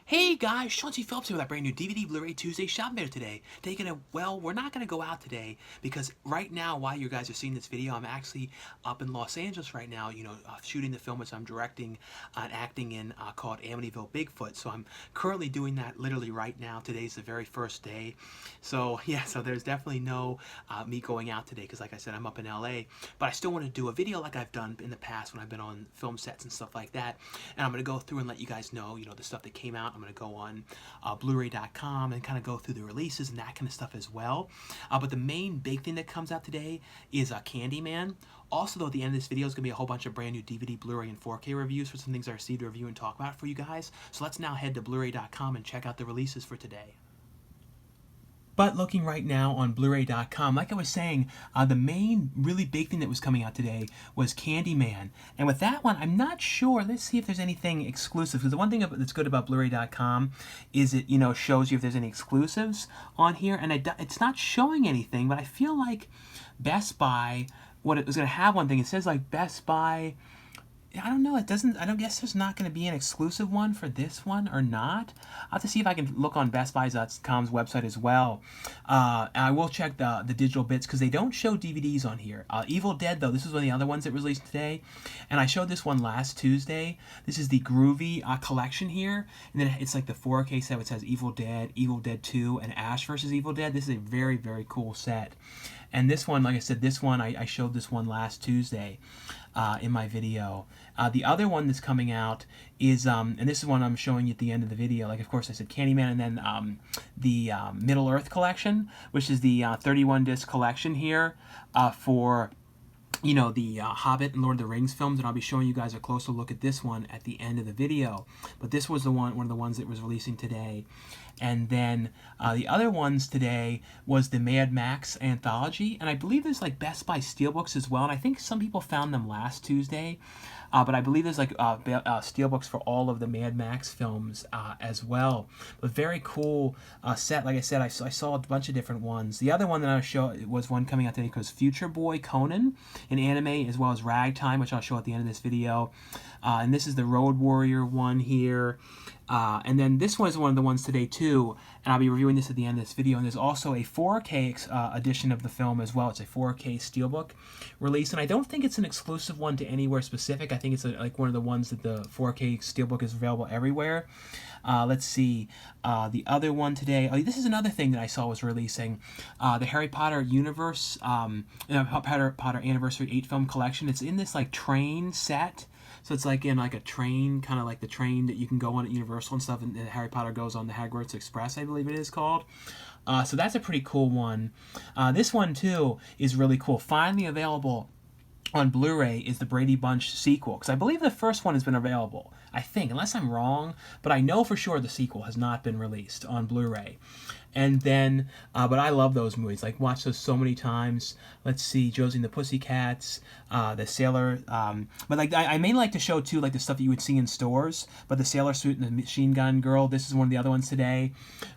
Hey guys, Sean C. Phelps here with that brand new DVD Blu-ray Tuesday shopping video today. We're not gonna go out today because right now, while you guys are seeing this video, I'm actually up in Los Angeles right now, shooting the film which I'm directing and acting in called Amityville Bigfoot. So I'm currently doing that literally right now. Today's the very first day. So yeah, so there's definitely no me going out today because like I said, I'm up in LA, but I still want to do a video like I've done in the past when I've been on film sets and stuff like that. And I'm gonna go through and let you guys know, the stuff that came out. I'm going to go on Blu-ray.com and kind of go through the releases and that kind of stuff as well. But the main big thing that comes out today is Candyman. Also, though, at the end of this video is going to be a whole bunch of brand new DVD, Blu-ray, and 4K reviews for some things I received to review and talk about for you guys. So let's now head to Blu-ray.com and check out the releases for today. But looking right now on Blu-ray.com, like I was saying, the main really big thing that was coming out today was Candyman. And with that one, I'm not sure. Let's see if there's anything exclusive. Because the one thing that's good about Blu-ray.com is it, shows you if there's any exclusives on here. And it's not showing anything, but I feel like Best Buy, what it was going to have one thing. It says like Best Buy. I don't know, I don't guess there's not going to be an exclusive one for this one or not. I'll have to see if I can look on BestBuy.com's website as well. And I will check the digital bits because they don't show DVDs on here. Evil Dead, though, this is one of the other ones that released today. And I showed this one last Tuesday. This is the Groovy collection here. And then it's like the 4K set which has Evil Dead 2, and Ash vs. Evil Dead. This is a very, very cool set. And this one, like I said, I showed this one last Tuesday in my video. The other one that's coming out is, and this is one I'm showing you at the end of the video, like of course I said Candyman, and then the Middle Earth collection, which is the 31 disc collection here for the Hobbit and Lord of the Rings films, and I'll be showing you guys a closer look at this one at the end of the video. But this was one of the ones that was releasing today. And then the other ones today was the Mad Max anthology, and I believe there's like Best Buy Steelbooks as well, and I think some people found them last Tuesday. But I believe there's like steelbooks for all of the Mad Max films as well. But very cool set. Like I said, I saw a bunch of different ones. The other one that I'll show was one coming out today called Future Boy Conan, an anime, as well as Ragtime, which I'll show at the end of this video. And this is the Road Warrior one here. And then this one is one of the ones today too, and I'll be reviewing this at the end of this video. And there's also a 4K edition of the film as well. It's a 4K Steelbook release, and I don't think it's an exclusive one to anywhere specific. I think it's like one of the ones that the 4K Steelbook is available everywhere. Let's see, the other one today. Oh, this is another thing that I saw was releasing, the Harry Potter universe, Harry Potter Anniversary 8 film collection. It's in this like train set. So it's like in like a train, kind of like the train that you can go on at Universal and stuff, and Harry Potter goes on the Hogwarts Express, I believe it is called. So that's a pretty cool one. This one, too, is really cool. Finally available on Blu-ray is the Brady Bunch sequel, because I believe the first one has been available, I think, unless I'm wrong, but I know for sure the sequel has not been released on Blu-ray. And then, but I love those movies, like watched those so many times. Let's see, Josie and the Pussycats, the Sailor, but like I mainly like to show too, like the stuff that you would see in stores, but the Sailor Suit and the Machine Gun Girl, this is one of the other ones today.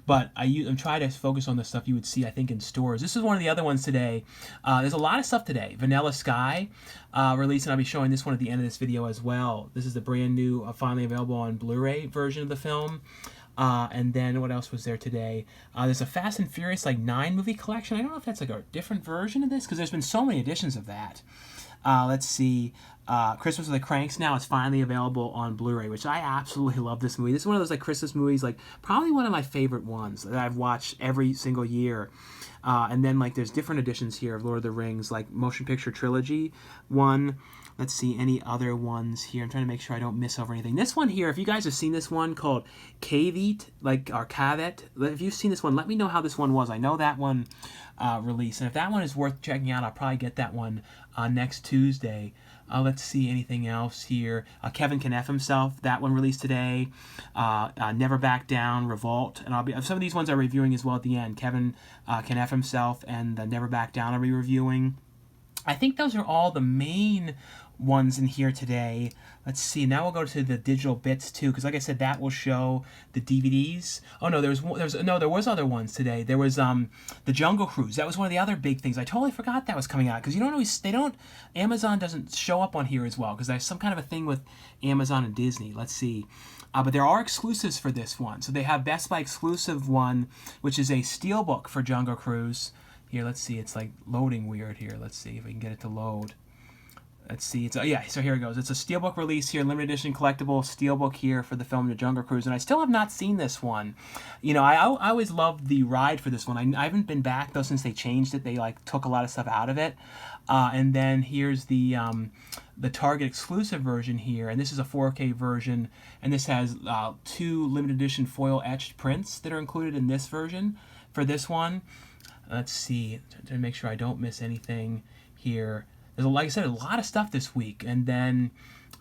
But I'm trying to focus on the stuff you would see, I think, in stores. This is one of the other ones today. There's a lot of stuff today. Vanilla Sky release, and I'll be showing this one at the end of this video as well. This is the brand new, finally available on Blu-ray version of the film. And then what else was there today? There's a Fast and Furious 9 movie collection. I don't know if that's like a different version of this, because there's been so many editions of that. Let's see. Christmas with the Cranks now is finally available on Blu-ray, which I absolutely love this movie. This is one of those like Christmas movies, like probably one of my favorite ones that I've watched every single year. And then like there's different editions here of Lord of the Rings, like Motion Picture Trilogy one. Let's see any other ones here. I'm trying to make sure I don't miss over anything. This one here, if you guys have seen this one called Caveat, or Caveat, if you've seen this one, let me know how this one was. I know that one released, and if that one is worth checking out, I'll probably get that one next Tuesday. Let's see anything else here. Kevin Can F Himself, that one released today. Never Back Down, Revolt, and some of these ones I'm reviewing as well at the end. Kevin Can F Himself and Never Back Down I'll be reviewing. I think those are all the main ones in here today. Let's see. Now we'll go to the digital bits too, because like I said, that will show the DVDs. Oh no, there was other ones today. There was the Jungle Cruise. That was one of the other big things. I totally forgot that was coming out, because Amazon doesn't show up on here as well, because there's some kind of a thing with Amazon and Disney. Let's see. But there are exclusives for this one. So they have Best Buy exclusive one, which is a Steelbook for Jungle Cruise. Here, let's see. It's like loading weird here. Let's see if we can get it to load. Let's see. It's yeah. So here it goes. It's a Steelbook release here, limited edition collectible Steelbook here for the film The Jungle Cruise, and I still have not seen this one. You know, I always loved the ride for this one. I haven't been back though since they changed it. They like took a lot of stuff out of it, and then here's the Target exclusive version here, and this is a 4K version, and this has 2 limited edition foil-etched prints that are included in this version for this one. Let's see to make sure I don't miss anything here. There's, like I said, a lot of stuff this week. And then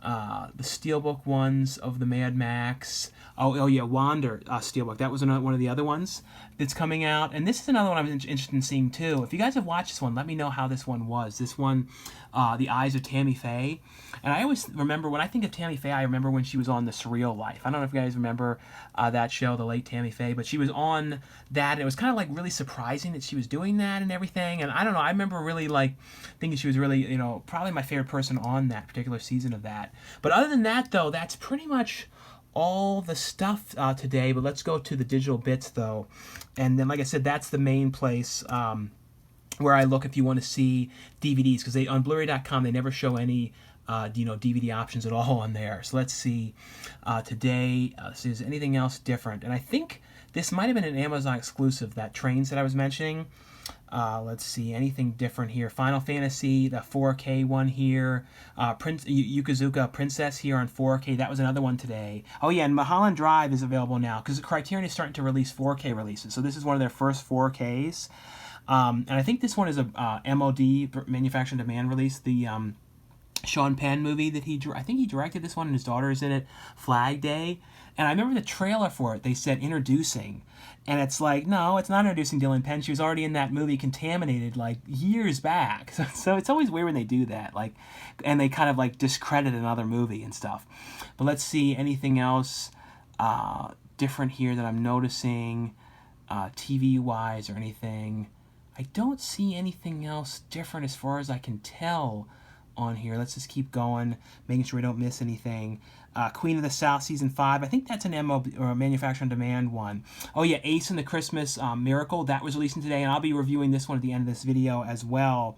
the Steelbook ones of the Mad Max. Oh yeah, Wander Steelbook. That was one of the other ones that's coming out. And this is another one I'm interested in seeing too. If you guys have watched this one, let me know how this one was. This one, The Eyes of Tammy Faye. And I always remember, when I think of Tammy Faye, I remember when she was on The Surreal Life. I don't know if you guys remember that show, the late Tammy Faye, but she was on that. And it was kind of like really surprising that she was doing that and everything. And I don't know, I remember really like thinking she was really, you know, probably my favorite person on that particular season of that. But other than that, though, that's pretty much all the stuff today. But let's go to the digital bits, though. And then, like I said, that's the main place where I look if you want to see DVDs, because on Blu-ray.com they never show any DVD options at all on there. So let's see today. See, is anything else different? And I think this might have been an Amazon exclusive, that Trains that I was mentioning. Let's see, anything different here. Final Fantasy, the 4K one here. Yakuza Princess here on 4K. That was another one today. Oh yeah, and Mulholland Drive is available now, because Criterion is starting to release 4K releases. So this is one of their first 4Ks. And I think this one is a MOD, Manufacturing Demand release. The Sean Penn movie that I think he directed this one, and his daughter is in it, Flag Day. And I remember the trailer for it, they said introducing. And it's like, no, it's not introducing Dylan Penn. She was already in that movie Contaminated like years back. So it's always weird when they do that. Like, and they kind of like discredit another movie and stuff. But let's see, anything else different here that I'm noticing TV-wise or anything. I don't see anything else different as far as I can tell on here. Let's just keep going, making sure we don't miss anything. Queen of the South Season 5. I think that's an MLB or a Manufacturer on Demand one. Oh yeah, Ace and the Christmas Miracle. That was releasing today, and I'll be reviewing this one at the end of this video as well.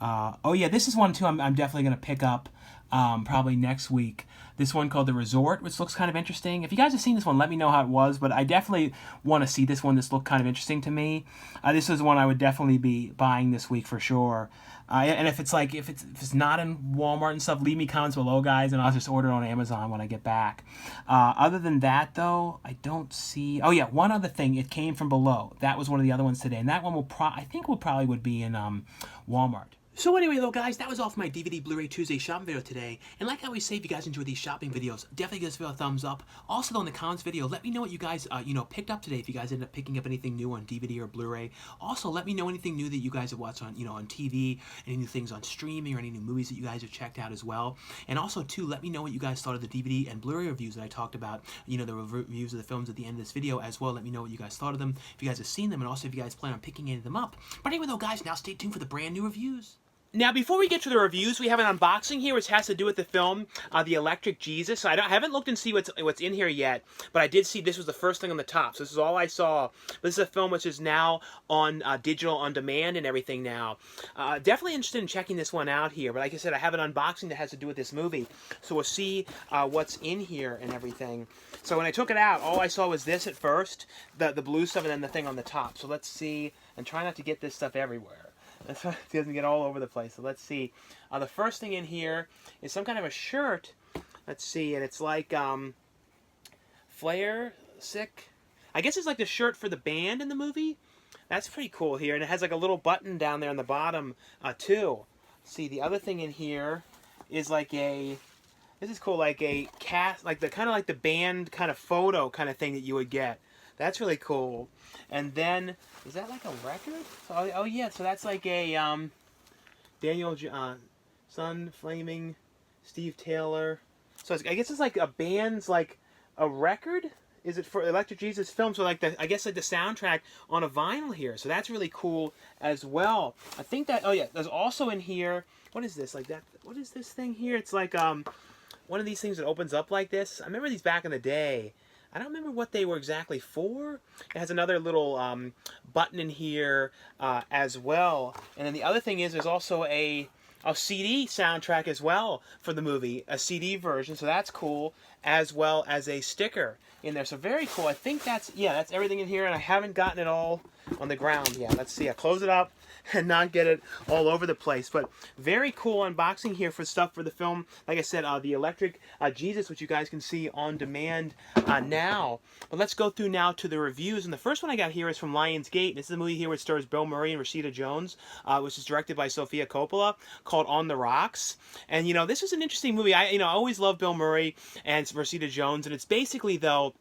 Oh yeah, this is one too I'm definitely going to pick up probably next week. This one called The Resort, which looks kind of interesting. If you guys have seen this one, let me know how it was, but I definitely want to see this one. This looked kind of interesting to me. This is one I would definitely be buying this week for sure. And if it's not in Walmart and stuff, leave me comments below, guys, and I'll just order it on Amazon when I get back. Other than that, though, I don't see. Oh yeah, one other thing. It Came From Below. That was one of the other ones today, and that one I think probably would be in Walmart. So anyway, though, guys, that was all for my DVD Blu-ray Tuesday shopping video today. And like I always say, if you guys enjoy these shopping videos, definitely give this video a thumbs up. Also, though, in the comments video, let me know what you guys, picked up today. If you guys ended up picking up anything new on DVD or Blu-ray. Also, let me know anything new that you guys have watched on, on TV, any new things on streaming, or any new movies that you guys have checked out as well. And also, too, let me know what you guys thought of the DVD and Blu-ray reviews that I talked about. The reviews of the films at the end of this video as well. Let me know what you guys thought of them. If you guys have seen them, and also if you guys plan on picking any of them up. But anyway, though, guys, now stay tuned for the brand new reviews. Now, before we get to the reviews, we have an unboxing here which has to do with the film, The Electric Jesus. So I haven't looked and see what's in here yet, but I did see this was the first thing on the top. So this is all I saw. This is a film which is now on digital on demand and everything now. Definitely interested in checking this one out here. But like I said, I have an unboxing that has to do with this movie. So we'll see what's in here and everything. So when I took it out, all I saw was this at first, the blue stuff, and then the thing on the top. So let's see, and try not to get this stuff everywhere. It doesn't get all over the place. So let's see. The first thing in here is some kind of a shirt. Let's see, and it's like Flare Sick. I guess it's like the shirt for the band in the movie. That's pretty cool here, and it has like a little button down there on the bottom too. Let's see, the other thing in here is like a. This is cool, like a cast, like the kind of like the band kind of photo kind of thing that you would get. That's really cool. And then, is that like a record? Oh yeah, so that's like a Daniel Sun, Flaming, Steve Taylor. So I guess it's like a band's like a record. Is it for Electric Jesus film? So like I guess like the soundtrack on a vinyl here. So that's really cool as well. I think that, oh yeah, there's also in here, what is this? Like that, what is this thing here? It's like one of these things that opens up like this. I remember these back in the day. I don't remember what they were exactly for. It has another little button in here as well. And then the other thing is there's also a CD soundtrack as well for the movie, a CD version, so that's cool, as well as a sticker in there. So very cool. I think that's everything in here, and I haven't gotten it all on the ground. Yeah, let's see. I close it up and not get it all over the place. But very cool unboxing here for stuff for the film. Like I said, the Electric Jesus, which you guys can see on demand now. But let's go through now to the reviews. And the first one I got here is from Lionsgate. This is a movie here which stars Bill Murray and Rashida Jones, which is directed by Sofia Coppola, called On the Rocks. And, you know, this is an interesting movie. I always love Bill Murray and Rashida Jones. And it's basically, though,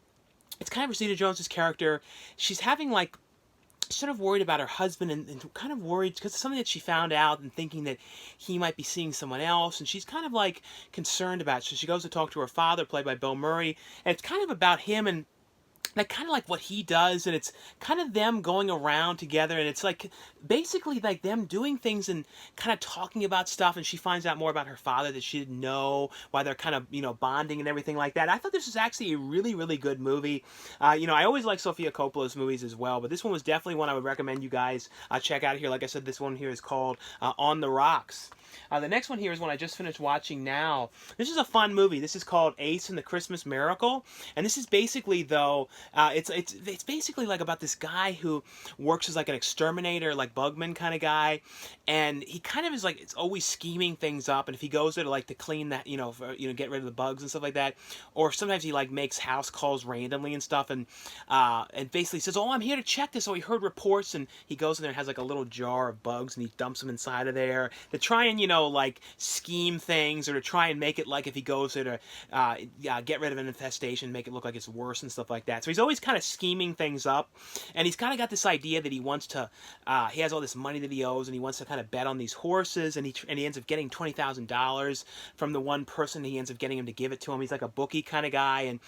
it's kind of Rashida Jones' character. She's having, like, sort of worried about her husband and kind of worried because of something that she found out and thinking that he might be seeing someone else, and she's kind of like concerned about it. So she goes to talk to her father, played by Bill Murray, and it's kind of about him and like kind of like what he does, and it's kind of them going around together, and it's like basically like them doing things and kind of talking about stuff, and she finds out more about her father that she didn't know, why they're kind of, you know, bonding and everything like that. I thought this was actually a really, really good movie. You know, I always like Sofia Coppola's movies as well, but this one was definitely one I would recommend you guys check out here. Like I said, this one here is called On the Rocks. The next one here is one I just finished watching now. This is a fun movie. This is called Ace and the Christmas Miracle, and this is basically, though, it's basically like about this guy who works as like an exterminator, like bugman kind of guy, and he kind of is like, it's always scheming things up. And if he goes there to like to clean that, get rid of the bugs and stuff like that, or sometimes he like makes house calls randomly and stuff, and basically says, "Oh, I'm here to check this." So he heard reports, and he goes in there and has like a little jar of bugs, and he dumps them inside of there to try and like scheme things, or to try and make it like if he goes there to get rid of an infestation, make it look like it's worse and stuff like that. So he's always kind of scheming things up, and he's kind of got this idea that he wants to, he has all this money that he owes, and he wants to kind of bet on these horses, and he ends up getting $20,000 from the one person. He ends up getting him to give it to him. He's like a bookie kind of guy, and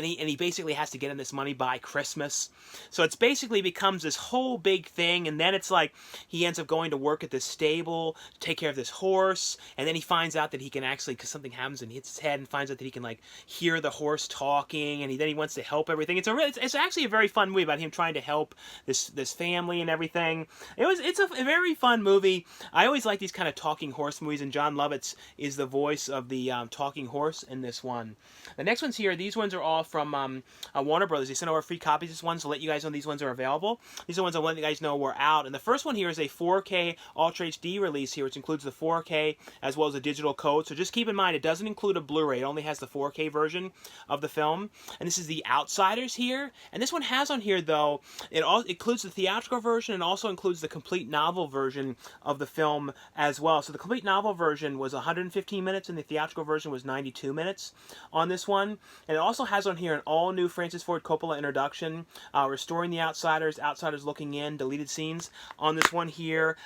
he basically has to get him this money by Christmas. So it's basically becomes this whole big thing, and then it's like he ends up going to work at this stable to take care of this horse, and then he finds out that he can actually, because something happens and he hits his head, and finds out that he can like hear the horse talking, and then he wants to help everything. It's actually a very fun movie about him trying to help this family and everything. It's a very fun movie. I always like these kind of talking horse movies, and John Lovitz is the voice of the talking horse in this one. The next ones here, these ones are all from Warner Brothers. They sent over free copies of this one to let you guys know these ones are available. These are the ones I want you guys know were out. And the first one here is a 4K Ultra HD release here, which includes the 4K as well as a digital code. So just keep in mind, it doesn't include a Blu-ray. It only has the 4K version of the film. And this is The Outsiders here. And this one has on here, though, it includes the theatrical version and also includes the complete novel version of the film as well. So the complete novel version was 115 minutes and the theatrical version was 92 minutes on this one. And it also has on here an all-new Francis Ford Coppola introduction, restoring the outsiders, outsiders looking in, deleted scenes on this one here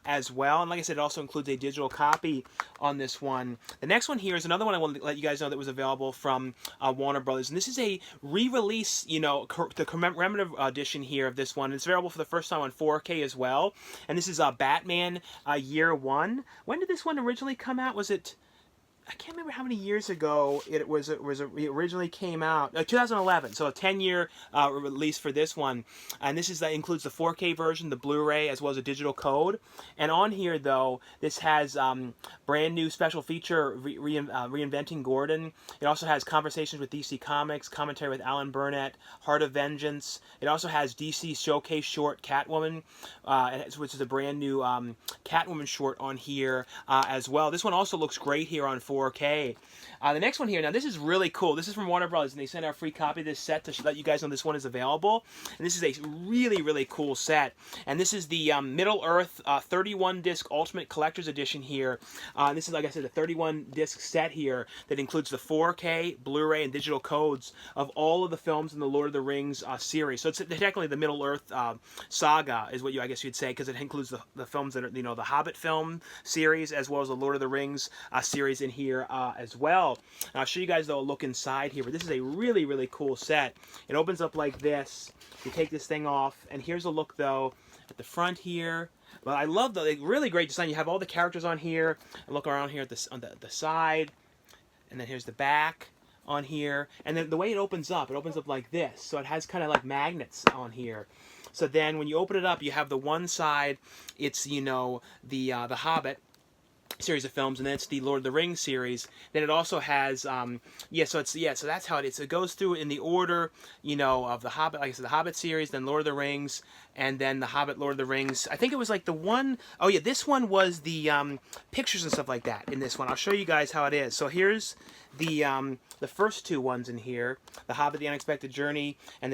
as well. And like I said, it also includes a digital copy on this one. The next one here is another one I want to let you guys know that was available from Warner Brothers. And this is a re-release, the commemorative edition here of this one. It's available for the first time on 4K as well. And this is Batman Year One. When did this one originally come out? Was it... I can't remember how many years ago it originally came out. 2011, so a 10-year release for this one. And this that includes the 4K version, the Blu-ray, as well as a digital code. And on here, though, this has brand new special feature, Reinventing Gordon. It also has conversations with DC Comics, commentary with Alan Burnett, Heart of Vengeance. It also has DC Showcase short Catwoman, which is a brand new Catwoman short on here as well. This one also looks great here on 4K. The next one here, now this is really cool. This is from Warner Brothers, and they sent out a free copy of this set to let you guys know this one is available. And this is a really, really cool set. And this is the Middle-earth 31-disc Ultimate Collector's Edition here. This is, like I said, a 31-disc set here that includes the 4K, Blu-ray, and digital codes of all of the films in the Lord of the Rings series. So it's technically the Middle-earth saga, is what I guess you'd say, because it includes the films that are, the Hobbit film series, as well as the Lord of the Rings series in here as well. And I'll show you guys, though, a look inside here. But this is a really, really cool set. It opens up like this. You take this thing off, and here's a look, though, at the front here. But I love really great design. You have all the characters on here. And look around here at on the side. and then here's the back on here, and then the way it opens up like this, so it has kind of like magnets on here. So then when you open it up, you have the one side, it's, you know, the Hobbit series of films, and then it's the Lord of the Rings series. Then it also has so that's how it is. It goes through in the order, you know, of the Hobbit, like I said, the Hobbit series, then Lord of the Rings, and then the Hobbit, Lord of the Rings. I think it was like the one, oh yeah, this one was the pictures and stuff like that in this one. I'll show you guys how it is. So here's the first two ones in here, the Hobbit, the Unexpected Journey, and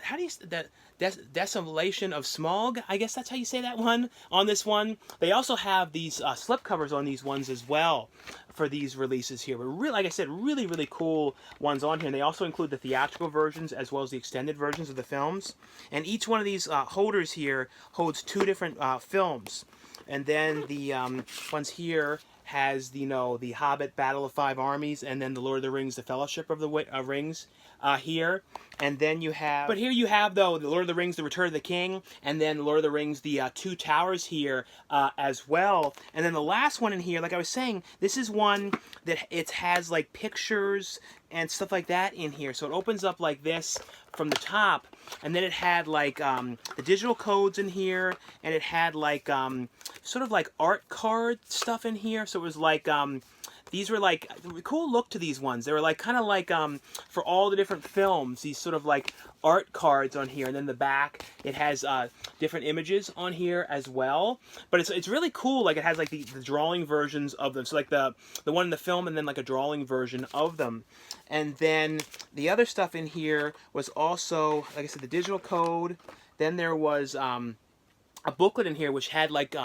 how do you Desolation of Smaug, I guess that's how you say that one on this one. They also have these slipcovers on these ones as well for these releases here. But really, like I said, really, really cool ones on here. And they also include the theatrical versions as well as the extended versions of the films. And each one of these holders here holds two different films. And then the ones here has, you know, the Hobbit, Battle of Five Armies, and then the Lord of the Rings, the Fellowship of the Rings here. And then you have, but here you have, though, the Lord of the Rings, the Return of the King, and then the Lord of the Rings, the Two Towers here as well. And then the last one in here, like I was saying, this is one that it has like pictures and stuff like that in here. So it opens up like this from the top, and then it had like the digital codes in here, and it had like sort of like art card stuff in here. So it was like these were like cool look to these ones. They were like kind of like for all the different films, these sort of like art cards on here, and then the back it has different images on here as well. But it's really cool. Like it has like the drawing versions of them. So like the one in the film, and then like a drawing version of them. And then the other stuff in here was also, like I said, the digital code. Then there was a booklet in here which had like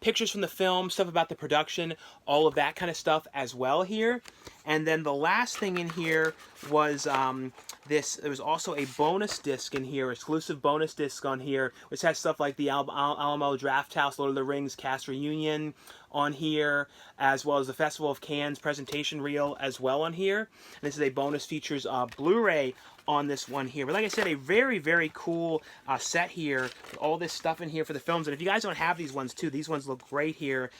pictures from the film, stuff about the production, all of that kind of stuff as well here. And then the last thing in here was there was also a bonus disc in here, exclusive bonus disc on here, which has stuff like the Alamo Drafthouse, Lord of the Rings cast reunion on here, as well as the Festival of Cannes presentation reel as well on here. And this is a bonus features Blu-ray on this one here. But like I said, a very, very cool set here with all this stuff in here for the films. And if you guys don't have these ones too, these ones look great here,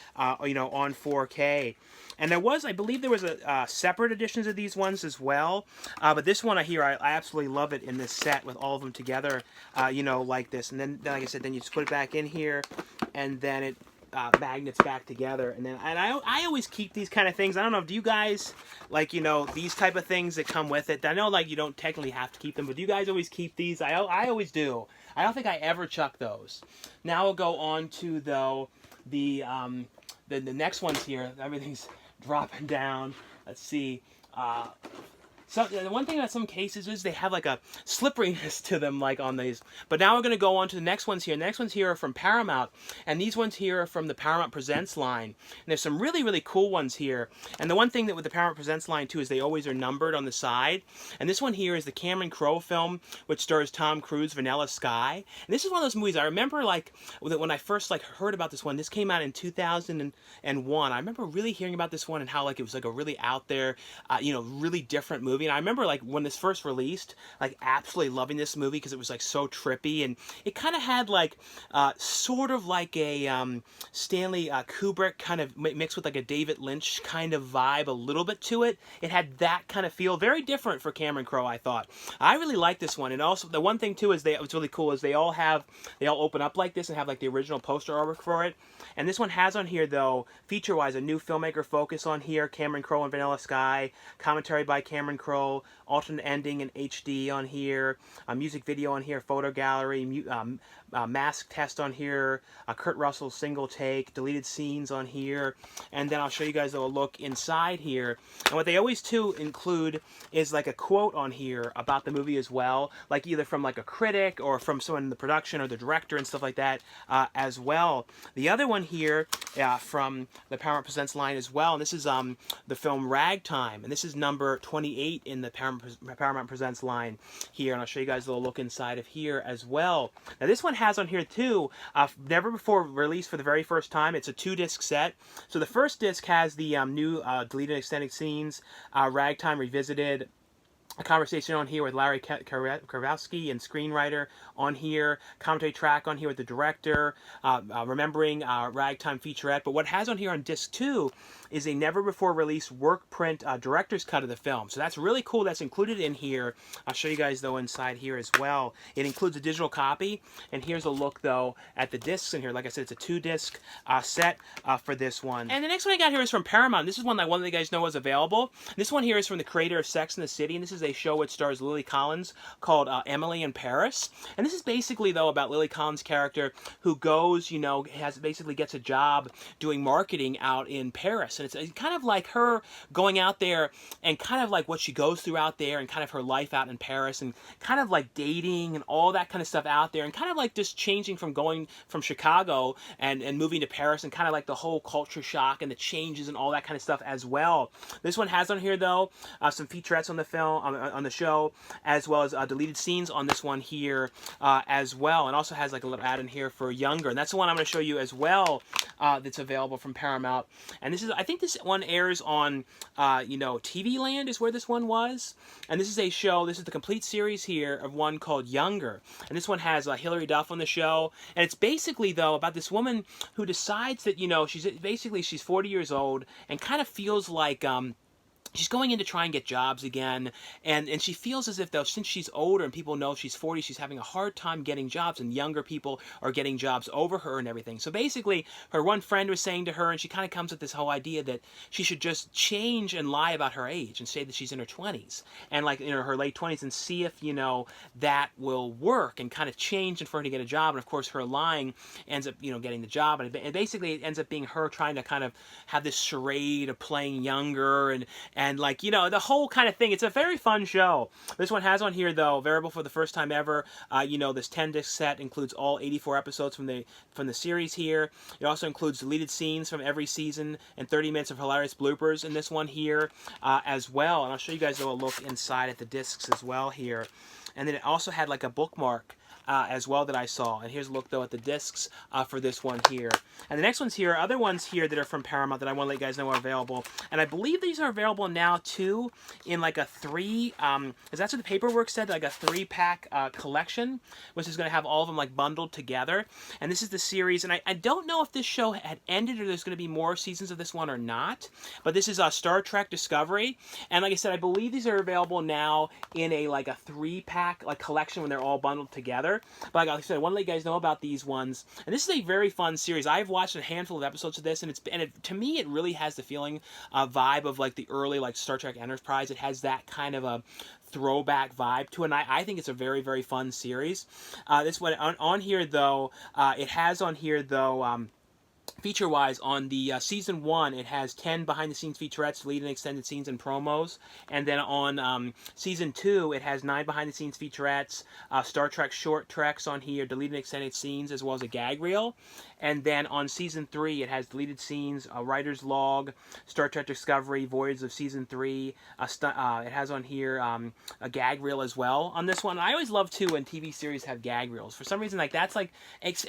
you know, on 4K. And there was, I believe there was a separate editions of these ones as well. But this one here, I absolutely love it in this set with all of them together, you know, like this. And then, like I said, then you just put it back in here, and then it magnets back together. And then I always keep these kind of things. I don't know, do you guys like, you know, these type of things that come with it? I know like you don't technically have to keep them, but do you guys always keep these? I always do. I don't think I ever chuck those. Now we'll go on to though the next ones here. Everything's dropping down. Let's see. So the one thing about some cases is they have like a slipperiness to them, like on these. But now we're going to go on to the next ones here. The next ones here are from Paramount, and these ones here are from the Paramount Presents line. And there's some really, really cool ones here. And the one thing that with the Paramount Presents line too is they always are numbered on the side. And this one here is the Cameron Crowe film, which stars Tom Cruise, Vanilla Sky. And this is one of those movies I remember like when I first like heard about this one. This came out in 2001. I remember really hearing about this one and how like it was like a really out there, you know, really different movie. And I remember like when this first released, like absolutely loving this movie because it was like so trippy, and it kind of had like sort of like a Stanley Kubrick kind of mixed with like a David Lynch kind of vibe a little bit to it. It had that kind of feel, very different for Cameron Crowe, I thought. I really like this one. And also the one thing too is what's really cool is they all open up like this and have like the original poster artwork for it. And this one has on here though, feature-wise, a new filmmaker focus on here, Cameron Crowe and Vanilla Sky, commentary by Cameron Crowe, alternate ending in HD on here, a music video on here, photo gallery, mask test on here, Kurt Russell's single take, deleted scenes on here, and then I'll show you guys a look inside here. And what they always too include is like a quote on here about the movie as well, like either from like a critic or from someone in the production or the director and stuff like that as well. The other one here from the Paramount Presents line as well, and this is the film Ragtime, and this is number 28 in the Paramount Presents line here, and I'll show you guys a little look inside of here as well. Now this one has on here too, never before released for the very first time. It's a 2-disc set. So the first disc has the new deleted extended scenes, Ragtime Revisited, a conversation on here with Larry Karowski and screenwriter on here, commentary track on here with the director, remembering Ragtime featurette. But what it has on here on disc 2 is a never before released Workprint director's cut of the film. So that's really cool. That's included in here. I'll show you guys though inside here as well. It includes a digital copy, and here's a look though at the discs in here. Like I said, it's a 2-disc set for this one. And the next one I got here is from Paramount. This is one that I wanted you guys know was available. This one here is from the creator of Sex and the City, and this is a show which stars Lily Collins called Emily in Paris. And this is basically though about Lily Collins' character who goes, you know, basically gets a job doing marketing out in Paris. And it's kind of like her going out there and kind of like what she goes through out there and kind of her life out in Paris and kind of like dating and all that kind of stuff out there and kind of like just changing from going from Chicago and moving to Paris and kind of like the whole culture shock and the changes and all that kind of stuff as well. This one has on here though some featurettes on the film, on the show, as well as deleted scenes on this one here as well, and also has like a little ad in here for Younger, and that's the one I'm going to show you as well that's available from Paramount. And this is, I think this one airs on you know, TV Land is where this one was, and this is a show, this is the complete series here of one called Younger, and this one has Hilary Duff on the show, and it's basically though about this woman who decides that, you know, she's 40 years old and kind of feels like she's going in to try and get jobs again, and she feels as if though since she's older and people know she's 40, she's having a hard time getting jobs, and younger people are getting jobs over her and everything. So basically, her one friend was saying to her, and she kind of comes with this whole idea that she should just change and lie about her age and say that she's in her 20s and like, you know, her late 20s, and see if, you know, that will work and kind of change and for her to get a job. And of course, her lying ends up, you know, getting the job, and basically it ends up being her trying to kind of have this charade of playing younger and like, you know, the whole kind of thing. It's a very fun show. This one has on here, though, available for the first time ever. You know, this 10-disc set includes all 84 episodes from the series here. It also includes deleted scenes from every season and 30 minutes of hilarious bloopers in this one here as well. And I'll show you guys a look inside at the discs as well here. And then it also had like a bookmark as well that I saw. And here's a look though at the discs for this one here. And the next ones here, other ones here that are from Paramount that I want to let you guys know are available. And I believe these are available now too in like a 3, because that's what the paperwork said, like a 3-pack collection, which is going to have all of them like bundled together. And this is the series, and I don't know if this show had ended or there's going to be more seasons of this one or not, but this is Star Trek Discovery. And like I said, I believe these are available now in a like a 3-pack like collection when they're all bundled together. But like I said, I want to let you guys know about these ones. And this is a very fun series. I've watched a handful of episodes of this, and to me, it really has the feeling, vibe of like the early like Star Trek Enterprise. It has that kind of a throwback vibe to it, and I think it's a very, very fun series. This one on here though, it has on here though. Feature-wise, on the Season 1, it has 10 behind-the-scenes featurettes, deleted and extended scenes and promos. And then on Season 2, it has 9 behind-the-scenes featurettes, Star Trek short treks on here, deleted and extended scenes, as well as a gag reel. And then on Season 3, it has deleted scenes, a writer's log, Star Trek Discovery, Voyage of Season 3. It has on here a gag reel as well on this one. I always love, too, when TV series have gag reels. For some reason, like that's like,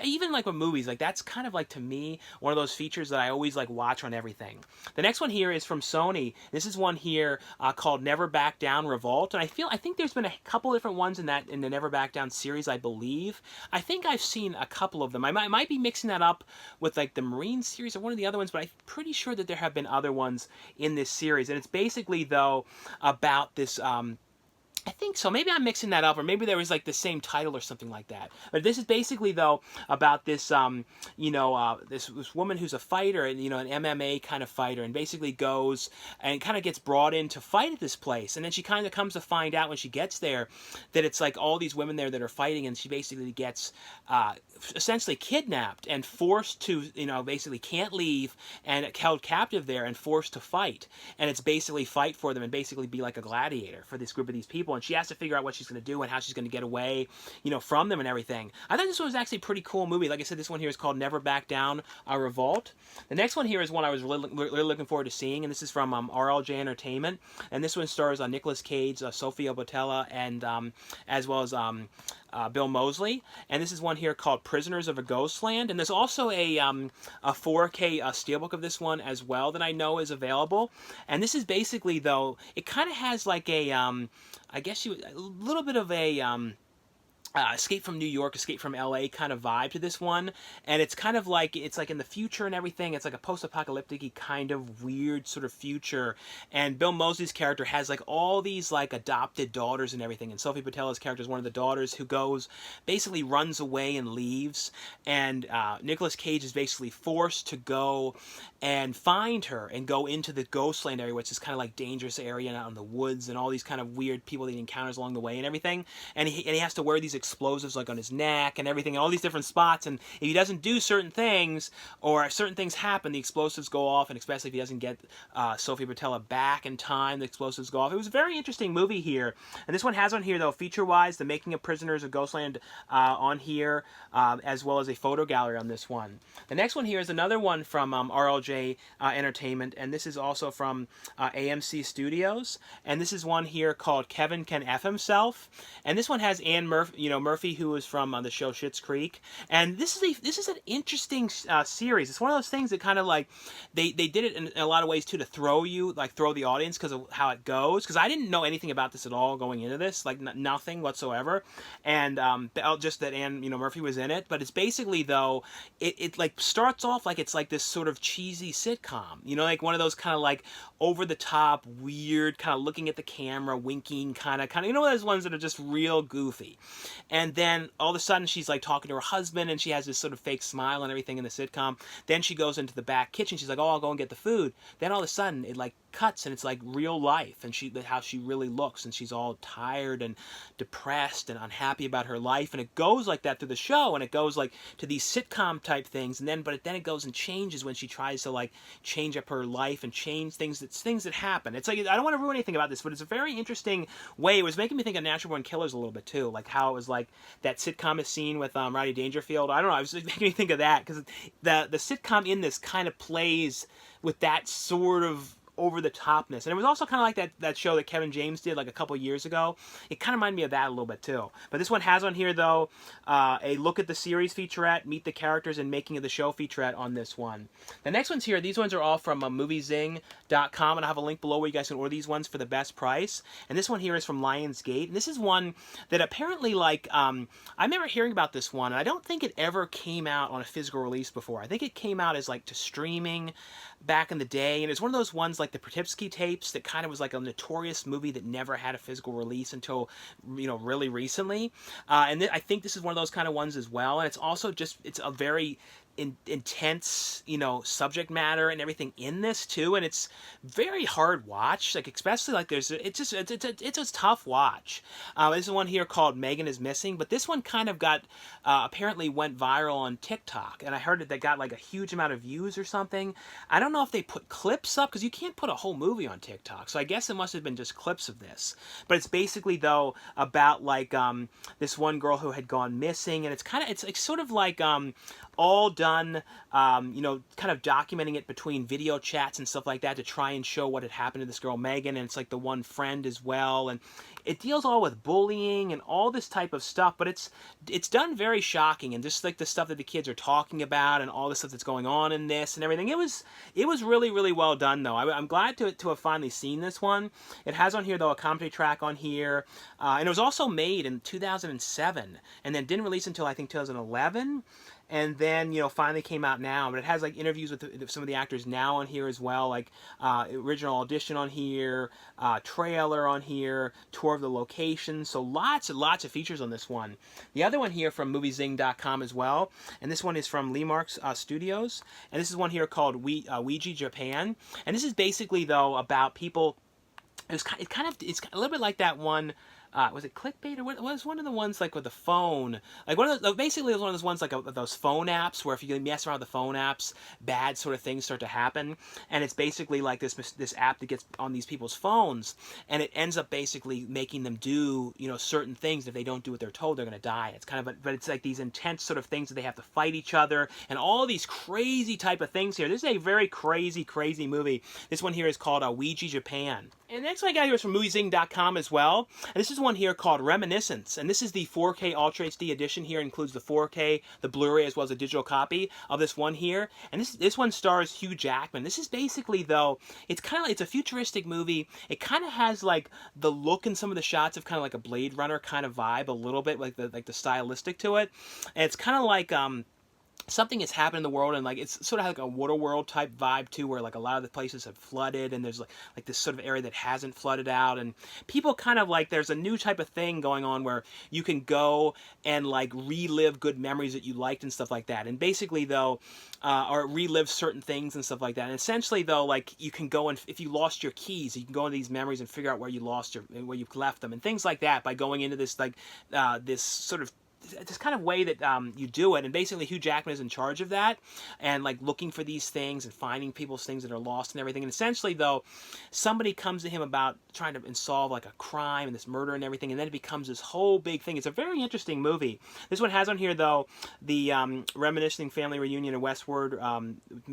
even like with movies, like that's kind of like, to me, one of those features that I always like watch on everything. The next one here is from Sony. This is one here called Never Back Down Revolt, and I think there's been a couple different ones in the Never Back Down series, I believe. I think I've seen a couple of them. I might be mixing that up with like the Marine series or one of the other ones, but I'm pretty sure that there have been other ones in this series. And it's basically though about this I think so. Maybe I'm mixing that up, or maybe there was like the same title or something like that. But this is basically though about this, you know, this woman who's a fighter, and you know, an MMA kind of fighter, and basically goes and kind of gets brought in to fight at this place, and then she kind of comes to find out when she gets there that it's like all these women there that are fighting, and she basically gets essentially kidnapped and forced to, you know, basically can't leave and held captive there and forced to fight, and it's basically fight for them and basically be like a gladiator for this group of these people. And she has to figure out what she's going to do and how she's going to get away, you know, from them and everything. I thought this one was actually a pretty cool movie. Like I said, this one here is called Never Back Down Revolt. The next one here is one I was really looking forward to seeing, and this is from RLJ Entertainment. And this one stars Nicolas Cage, Sofia Boutella, and as well as Bill Moseley, and this is one here called Prisoners of a Ghostland, and there's also a 4K steelbook of this one as well that I know is available. And this is basically, though, it kind of has like a I guess a little bit of a Escape from New York, Escape from LA kind of vibe to this one, and it's kind of like, it's like in the future and everything. It's like a post-apocalyptic kind of weird sort of future, and Bill Moseley's character has like all these like adopted daughters and everything, and Sophie Patella's character is one of the daughters who basically runs away and leaves, and Nicolas Cage is basically forced to go and find her and go into the Ghostland area, which is kind of like dangerous area out in the woods, and all these kind of weird people that he encounters along the way and everything, and he has to wear these explosives like on his neck and everything, and all these different spots, and if he doesn't do certain things, or if certain things happen, the explosives go off, and especially if he doesn't get Sophie Patella back in time, the explosives go off. It was a very interesting movie here, and this one has on here, though, feature-wise, the making of Prisoners of Ghostland on here, as well as a photo gallery on this one. The next one here is another one from RLJ Entertainment, and this is also from AMC Studios, and this is one here called Kevin Can F Himself, and this one has Anne Murphy, who was from the show Schitt's Creek, and this is an interesting series. It's one of those things that kind of like they did it in a lot of ways too, to throw the audience because of how it goes. Because I didn't know anything about this at all going into this, like nothing whatsoever, and just that Anne Murphy was in it. But it's basically, though, it like starts off like it's like this sort of cheesy sitcom, like one of those kind of like over the top, weird, kind of looking at the camera, winking, kind of those ones that are just real goofy. And then all of a sudden she's like talking to her husband, and she has this sort of fake smile and everything in the sitcom. Then she goes into the back kitchen. She's like, "Oh, I'll go and get the food." Then all of a sudden it like cuts, and it's like real life, and how she really looks, and she's all tired and depressed and unhappy about her life, and it goes like that through the show, and it goes like to these sitcom type things, and then it goes and changes when she tries to like change up her life and change things that happen. It's like, I don't want to ruin anything about this, but it's a very interesting way. It was making me think of Natural Born Killers a little bit too, like how it was like that sitcom scene with Rodney Dangerfield. I don't know, it was making me think of that, because the sitcom in this kind of plays with that sort of over-the-topness. And it was also kind of like that show that Kevin James did like a couple years ago. It kind of reminded me of that a little bit too. But this one has on here, though, a look at the series featurette, meet the characters, and making of the show featurette on this one. The next ones here, these ones are all from moviezing.com, and I have a link below where you guys can order these ones for the best price. And this one here is from Lionsgate, and this is one that apparently, like, I remember hearing about this one, and I don't think it ever came out on a physical release before. I think it came out as like to streaming back in the day, and it's one of those ones like the Pertipsky tapes that kind of was like a notorious movie that never had a physical release until really recently, and I think this is one of those kind of ones as well. And it's also just, it's a very intense subject matter and everything in this too, and it's very hard watch, like especially like it's a tough watch. This is one here called Megan is Missing, but this one kind of got apparently went viral on TikTok, and I heard that got like a huge amount of views or something. I don't know if they put clips up, because you can't put a whole movie on TikTok, so I guess it must have been just clips of this. But it's basically, though, about like this one girl who had gone missing, and it's sort of like all done, kind of documenting it between video chats and stuff like that to try and show what had happened to this girl Megan, and it's like the one friend as well, and it deals all with bullying and all this type of stuff, but it's done very shocking, and just like the stuff that the kids are talking about and all the stuff that's going on in this and everything. It was really, really well done, though. I'm glad to have finally seen this one. It has on here, though, a commentary track on here, and it was also made in 2007, and then didn't release until I think 2011. And then, finally came out now. But it has, like, interviews with some of the actors now on here as well. Like, original audition on here, trailer on here, tour of the location. So lots and lots of features on this one. The other one here from moviezing.com as well. And this one is from Lemark's Studios. And this is one here called Ouija Japan. And this is basically, though, about people... It's a little bit like that one... was it Clickbait, or what was one of the ones like with the phone? Like basically it was one of those ones like those phone apps where if you mess around with the phone apps, bad sort of things start to happen. And it's basically like this app that gets on these people's phones, and it ends up basically making them do certain things. If they don't do what they're told, they're going to die. It's kind of but it's like these intense sort of things that they have to fight each other, and all these crazy type of things here. This is a very crazy movie. This one here is called Ouija Japan. And the next one I got here is from moviezing.com as well. And this is one here called Reminiscence. And this is the 4K Ultra HD edition here. It includes the 4K, the Blu-ray, as well as a digital copy of this one here. And this one stars Hugh Jackman. This is basically, though, it's a futuristic movie. It kind of has like the look in some of the shots of kind of like a Blade Runner kind of vibe a little bit, like the stylistic to it. And it's kind of like something has happened in the world, and like it's sort of like a Waterworld type vibe too, where like a lot of the places have flooded, and there's like this sort of area that hasn't flooded out, and people kind of like there's a new type of thing going on where you can go and like relive good memories that you liked and stuff like that, and basically though, or relive certain things and stuff like that, and essentially though, like you can go and if you lost your keys, you can go into these memories and figure out where you lost where you left them and things like that by going into this like this sort of this kind of way that you do it, and basically Hugh Jackman is in charge of that, and like looking for these things and finding people's things that are lost and everything. And essentially, though, somebody comes to him about trying to solve like a crime and this murder and everything, and then it becomes this whole big thing. It's a very interesting movie. This one has on here though the reminiscing family reunion in Westward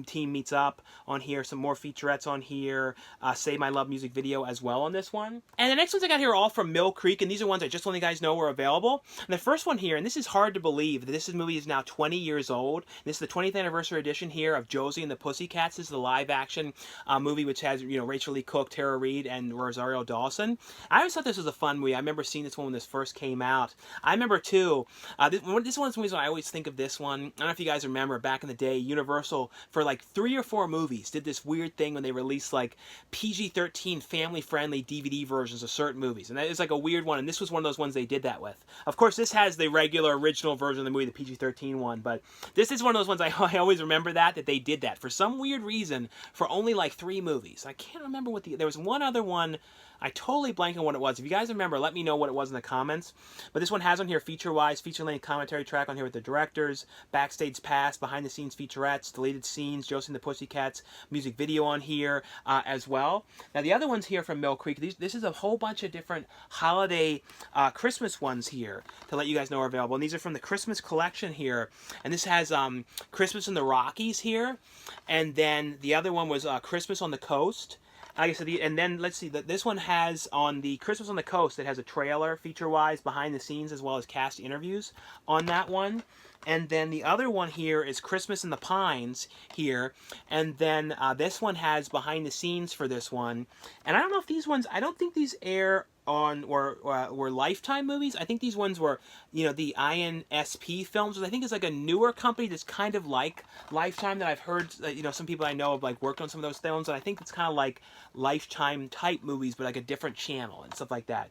team meets up on here. Some more featurettes on here. Say My Love music video as well on this one. And the next ones I got here are all from Mill Creek, and these are ones I just want you guys know were available. And the first one here, and this is hard to believe, that this movie is now 20 years old. This is the 20th anniversary edition here of Josie and the Pussycats. This is the live-action movie which has, you know, Rachel Lee Cook, Tara Reid, and Rosario Dawson. I always thought this was a fun movie. I remember seeing this one when this first came out. I remember, too, this one of the movies when I always think of this one. I don't know if you guys remember, back in the day, Universal, for like 3 or 4 movies, did this weird thing when they released like PG-13 family-friendly DVD versions of certain movies. And that is like a weird one, and this was one of those ones they did that with. Of course, this has the regular original version of the movie, the PG-13 one, but this is one of those ones I always remember that they did that for some weird reason for only like 3 movies. I can't remember what there was one other one. I totally blank on what it was. If you guys remember, let me know what it was in the comments. But this one has on here feature-wise, feature-length commentary track on here with the directors, backstage pass, behind-the-scenes featurettes, deleted scenes, Josie and the Pussycats, music video on here as well. Now, the other ones here from Mill Creek, this is a whole bunch of different holiday Christmas ones here to let you guys know are available. And these are from the Christmas collection here. And this has Christmas in the Rockies here. And then the other one was Christmas on the Coast. Like I said, and then let's see, this one has on the Christmas on the Coast, it has a trailer feature-wise, behind the scenes, as well as cast interviews on that one. And then the other one here is Christmas in the Pines here. And then this one has behind the scenes for this one. And I don't know if these ones, I don't think these air on were Lifetime movies. I think these ones were, you know, the INSP films, which I think is like a newer company that's kind of like Lifetime, that I've heard, you know, some people I know have like worked on some of those films, and I think it's kind of like Lifetime type movies, but like a different channel and stuff like that.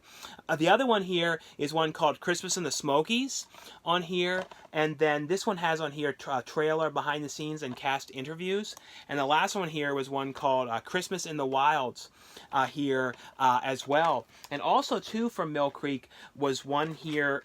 The other one here is one called Christmas in the Smokies on here, and then this one has on here trailer, behind the scenes, and cast interviews. And the last one here was one called Christmas in the Wilds here as well. And also, too, from Mill Creek was one here,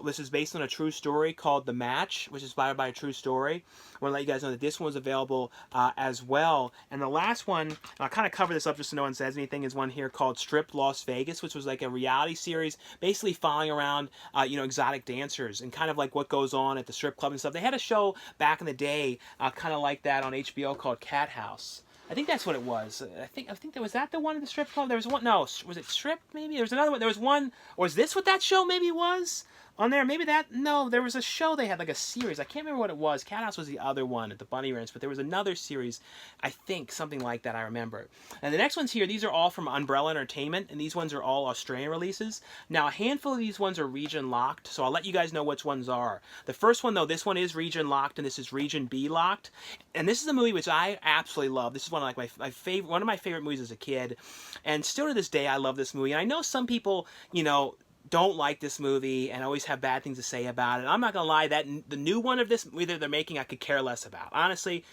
this is based on a true story called The Match, which is inspired by a true story. I want to let you guys know that this one was available as well. And the last one, I'll kind of cover this up just so no one says anything, is one here called Stripped Las Vegas, which was like a reality series basically following around, you know, exotic dancers and kind of like what goes on at the strip club and stuff. They had a show back in the day kind of like that on HBO called Cat House. I think that's what it was. I think that was that the one in the strip club. There was one. No, was it Strip? Maybe there was another one. There was one. Or was this what that show maybe was on there? Maybe that. No, there was a show they had, like a series. I can't remember what it was. Cat House was the other one at the Bunny Ranch, but there was another series. I think something like that. I remember. And the next ones here, these are all from Umbrella Entertainment, and these ones are all Australian releases. Now, a handful of these ones are region locked, so I'll let you guys know which ones are. The first one though, this one is region locked, and this is region B locked. And this is a movie which I absolutely love. This is one of like my favorite, one of my favorite movies as a kid, and still to this day I love this movie. And I know some people, you know, don't like this movie and always have bad things to say about it. I'm not gonna lie, that the new one of this movie that they're making, I could care less about. Honestly,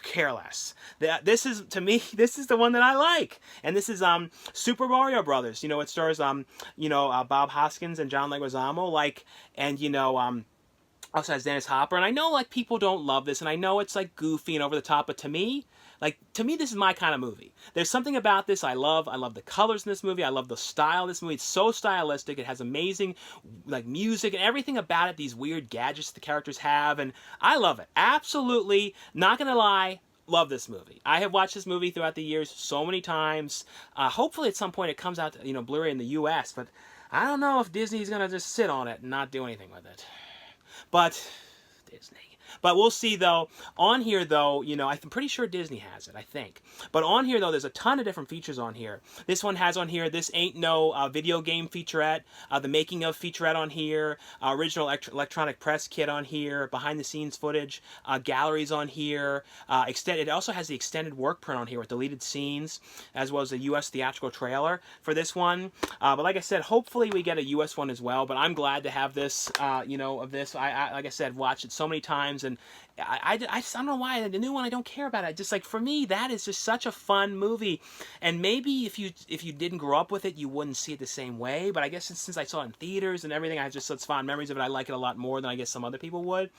care less. This is, to me, this is the one that I like. And this is Super Mario Brothers. You know, it stars you know, Bob Hoskins and John Leguizamo, like, and you know, also has Dennis Hopper. And I know like people don't love this, and I know it's like goofy and over the top, but to me, this is my kind of movie. There's something about this I love. I love the colors in this movie. I love the style of this movie. It's so stylistic. It has amazing like music and everything about it. These weird gadgets the characters have, and I love it. Absolutely, not gonna lie, love this movie. I have watched this movie throughout the years so many times. Hopefully at some point it comes out, Blu-ray in the U.S., but I don't know if Disney's going to just sit on it and not do anything with it. But Disney. But we'll see, though. On here, though, I'm pretty sure Disney has it, I think. But on here, though, there's a ton of different features on here. This one has on here, This Ain't No Video Game featurette, the Making of featurette on here, original electronic press kit on here, behind-the-scenes footage, galleries on here. It also has the extended work print on here with deleted scenes, as well as a U.S. theatrical trailer for this one. But like I said, hopefully we get a U.S. one as well. But I'm glad to have this, of this. I like I said, watched it so many times, and I don't know why the new one I don't care about it. Just like for me, that is just such a fun movie, and maybe if you didn't grow up with it, you wouldn't see it the same way. But I guess since I saw it in theaters and everything, I have just such fond memories of it. I like it a lot more than I guess some other people would.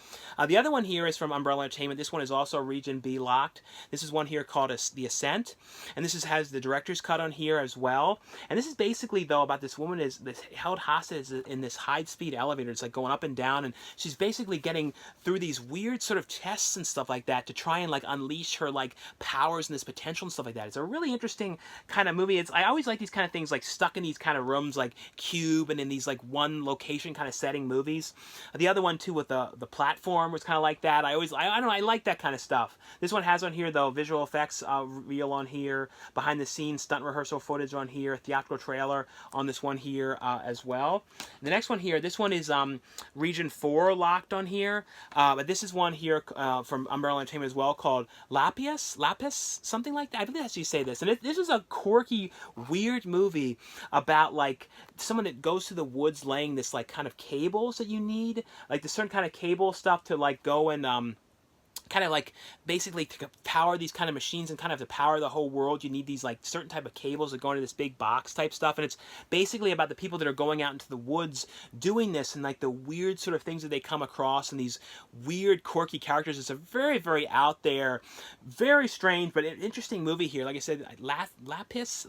The other one here is from Umbrella Entertainment. This one is also Region B locked. This is one here called The Ascent, and this has the director's cut on here as well. And this is basically though about this woman is held hostage in this high-speed elevator. It's like going up and down, and she's basically getting through these weird sort of tests and stuff like that to try and like unleash her like powers and this potential and stuff like that. It's a really interesting kind of movie. I always like these kind of things, like stuck in these kind of rooms like Cube and in these like one location kind of setting movies. The other one too with the platform was kind of like that. I don't know, I like that kind of stuff. This one has on here though visual effects reel on here, behind the scenes stunt rehearsal footage on here, theatrical trailer on this one here as well. The next one here, this one is Region 4 locked on here, but this is one here from Umbrella Entertainment as well called Lapis, something like that. I believe that's how you say this. And this is a quirky, weird movie about like someone that goes to the woods laying this like kind of cables that you need, like the certain kind of cable stuff to like go and kind of like basically to power these kind of machines and kind of to power the whole world, you need these like certain type of cables that go into this big box type stuff. And it's basically about the people that are going out into the woods doing this and like the weird sort of things that they come across and these weird quirky characters. It's a very, very out there, very strange, but an interesting movie here. Like I said, Lapis,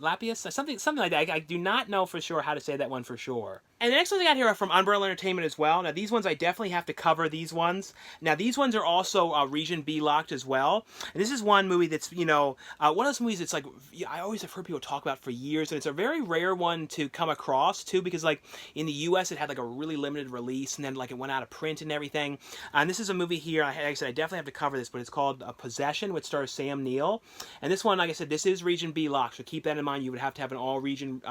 something like that. I do not know for sure how to say that one for sure. And the next ones I got here are from Umbrella Entertainment as well. Now these ones I definitely have to cover these ones. Now these ones are also Region B locked as well. And this is one movie that's, one of those movies that's like, I always have heard people talk about for years, and it's a very rare one to come across too, because like in the US it had like a really limited release, and then like it went out of print and everything. And this is a movie here, like I said, I definitely have to cover this, but it's called Possession, which stars Sam Neill. And this one, like I said, this is Region B locked, so keep that in mind. You would have to have an all region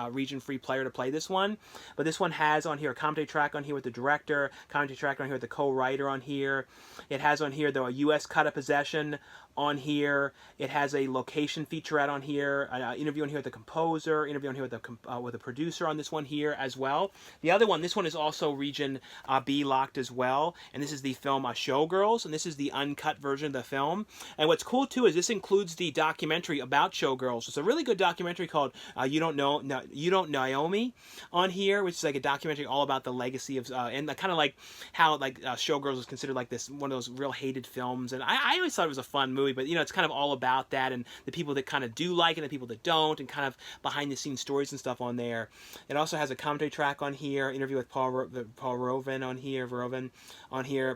free player to play this one. But this one has on here a commentary track on here with the director, commentary track on here with the co-writer on here. It has on here though a US cut of Possession on here. It has a location featurette on here, an interview on here with the composer, interview on here with the producer on this one here as well. The other one, this one is also Region B locked as well, and this is the film Showgirls, and this is the uncut version of the film. And what's cool too is this includes the documentary about Showgirls. It's a really good documentary called You Don't Know Naomi on here, which is like a documentary all about the legacy of and kind of like how like Showgirls is considered like this one of those real hated films. And I always thought it was a fun movie, but it's kind of all about that and the people that kind of do like it and the people that don't, and kind of behind the scenes stories and stuff on there. It also has a commentary track on here, interview with Paul Verhoeven on here,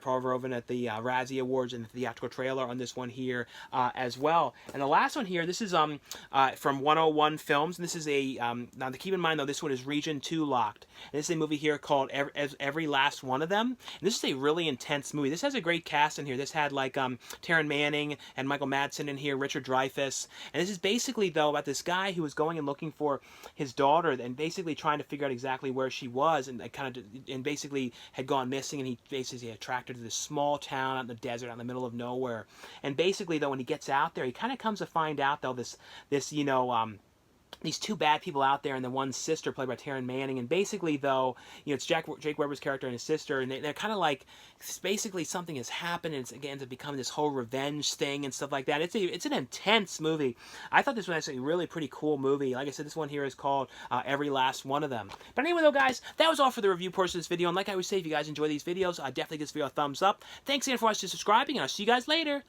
Paul Verhoeven at the Razzie Awards, and the theatrical trailer on this one here as well. And the last one here, this is from 101 Films, and this is a now to keep in mind though, this one is Region 2 locked, and this is a movie here called Every Last One of Them. And this is a really intense movie. This has a great cast in here. This had like Taryn Manning and Michael Madsen in here, Richard Dreyfuss. And this is basically though about this guy who was going and looking for his daughter and basically trying to figure out exactly where she was, and basically had gone missing, and he basically attracted to this small town out in the desert, out in the middle of nowhere. And basically though, when he gets out there, he kind of comes to find out though this these two bad people out there, and the one sister played by Taryn Manning. And basically though, it's Jake Weber's character and his sister, and they're kind of like, basically something has happened, and it's again to become this whole revenge thing and stuff like that. It's an intense movie. I thought this was actually a really pretty cool movie. Like I said, this one here is called Every Last One of Them. But anyway though, guys, that was all for the review portion of this video. And like I always say, if you guys enjoy these videos, definitely give this video a thumbs up. Thanks again for watching and subscribing, and I'll see you guys later.